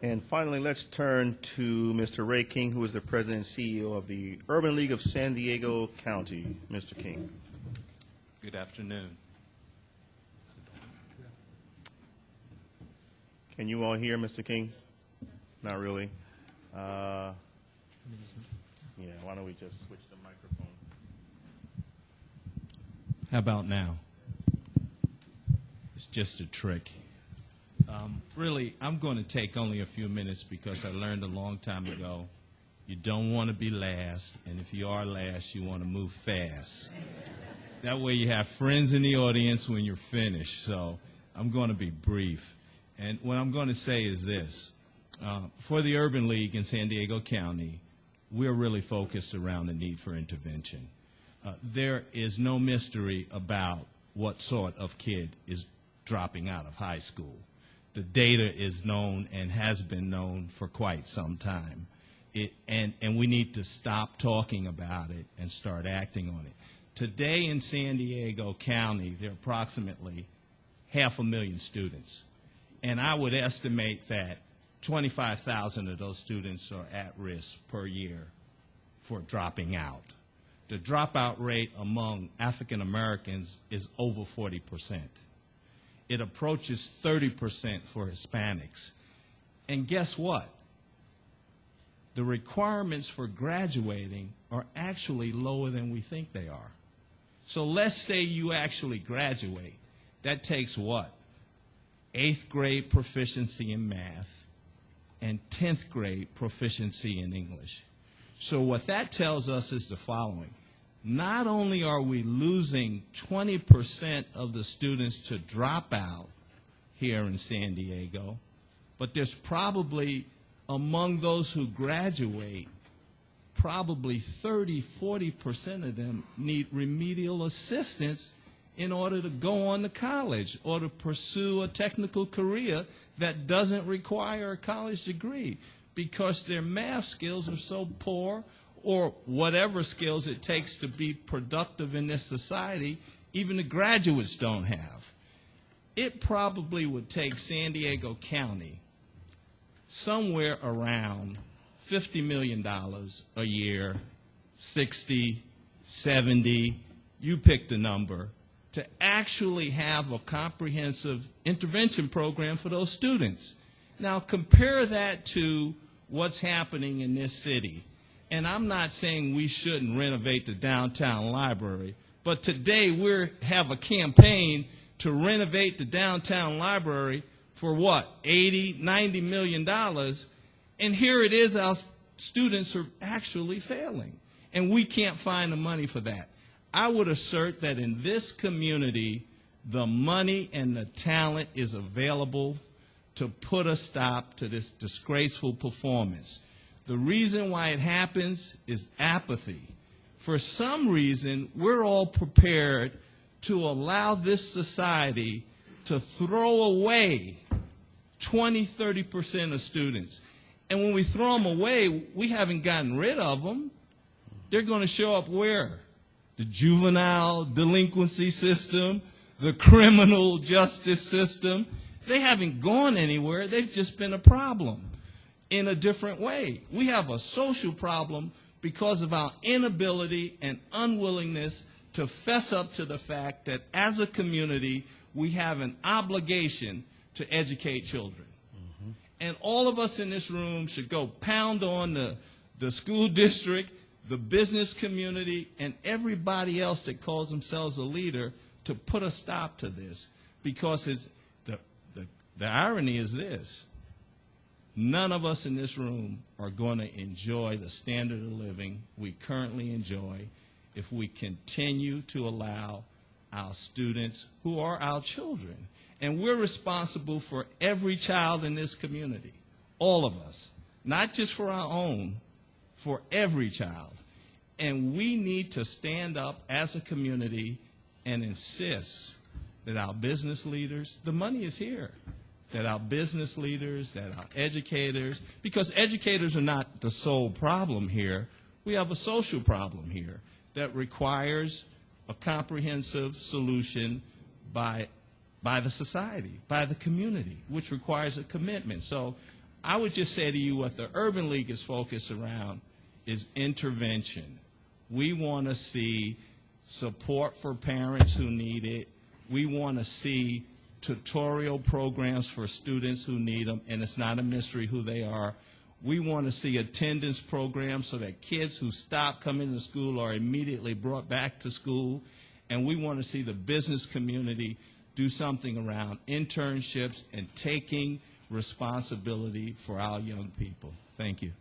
And finally, let's turn to Mr. Ray King, who is the President and CEO of the Urban League of San Diego County. Mr. King. Good afternoon. Can you all hear Mr. King? Not really. Yeah, why don't we just switch the microphone? How about now? It's just a trick. Really, I'm going to take only a few minutes because I learned a long time ago you don't want to be last, and if you are last, you want to move fast. That way you have friends in the audience when you're finished. So I'm going to be brief. And what I'm going to say is this. For the Urban League in San Diego County, we're really focused around the need for intervention. There is no mystery about what sort of kid is dropping out of high school. The data is known and has been known for quite some time. And we need to stop talking about it and start acting on it. Today in San Diego County, there are approximately 500,000 students. And I would estimate that 25,000 of those students are at risk per year for dropping out. The dropout rate among African Americans is over 40%. It approaches 30% for Hispanics. And guess what? The requirements for graduating are actually lower than we think they are. So let's say you actually graduate. That takes what? 8th grade proficiency in math and 10th grade proficiency in English. So what that tells us is the following. Not only are we losing 20% of the students to drop out here in San Diego, but there's probably, among those who graduate, probably 30–40% of them need remedial assistance in order to go on to college or to pursue a technical career that doesn't require a college degree because their math skills are so poor, or whatever skills it takes to be productive in this society, even the graduates don't have. It probably would take San Diego County somewhere around $50 million a year, 60, 70, you pick the number, to actually have a comprehensive intervention program for those students. Now compare that to what's happening in this city. And I'm not saying we shouldn't renovate the downtown library, but today we have a campaign to renovate the downtown library for what, $80, $90 million, and here it is, our students are actually failing, and we can't find the money for that. I would assert that in this community, the money and the talent is available to put a stop to this disgraceful performance. The reason why it happens is apathy. For some reason, we're all prepared to allow this society to throw away 20–30% of students. And when we throw them away, we haven't gotten rid of them. They're going to show up where? The juvenile delinquency system, the criminal justice system. They haven't gone anywhere. They've just been a problem in a different way. We have a social problem because of our inability and unwillingness to fess up to the fact that as a community, we have an obligation to educate children. Mm-hmm. And all of us in this room should go pound on the school district, the business community, and everybody else that calls themselves a leader to put a stop to this. Because the irony is this. None of us in this room are going to enjoy the standard of living we currently enjoy if we continue to allow our students, who are our children, and we're responsible for every child in this community, all of us, not just for our own, for every child. And we need to stand up as a community and insist that our business leaders, the money is here, that our business leaders, that our educators, because educators are not the sole problem here. We have a social problem here that requires a comprehensive solution by the society, by the community, which requires a commitment. So I would just say to you what the Urban League is focused around is intervention. We want to see support for parents who need it. We want to see tutorial programs for students who need them, and it's not a mystery who they are. We want to see attendance programs so that kids who stop coming to school are immediately brought back to school. And we want to see the business community do something around internships and taking responsibility for our young people. Thank you.